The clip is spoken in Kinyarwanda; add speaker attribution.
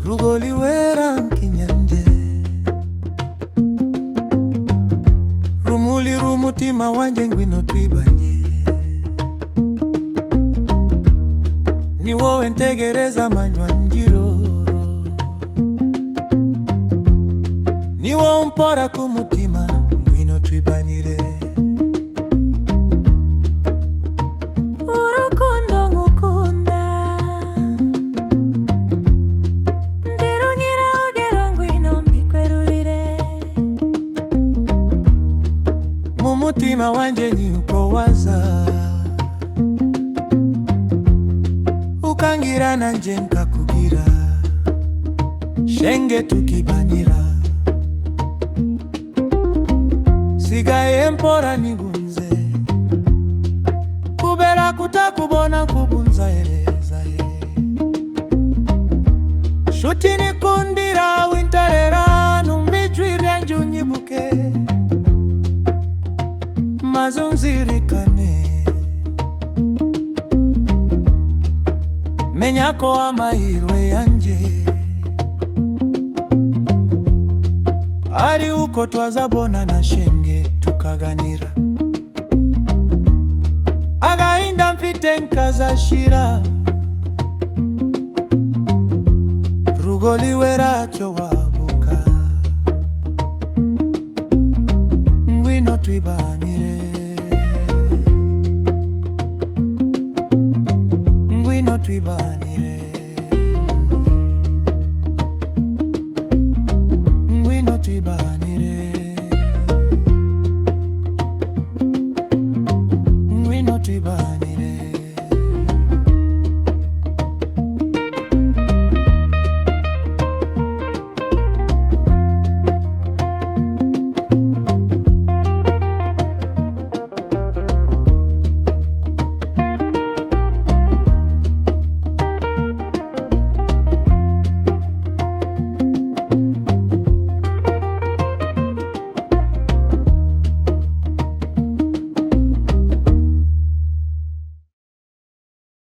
Speaker 1: Rugoli wera nkinyanje, rumuli rumutima wanje ngwino twibanye. Ni wowe ntegereza manywa njiro, ni wowe mpora kumutima ngwino twibanyire.
Speaker 2: Urukundo ngukunda, ndirunyira ugera ngwino mbikwerurire.
Speaker 1: Mu mutima wanje ni uko waza, ukangira nanje nkakugira, shenge tukibanira. Sigaye mpora nigunze, kubera kutakubona kubunza eleza ye. Shuti nikundira wintarera, numijwi ryanje unyibuke, maze unzirikane. Menya ko amahirwe yanje ari uko twazabona na shenge tukaganira. Agahinda mfite nkazashira, Rugoli wera cyo wabuka, ngwino twibanire, ngwino twibanire.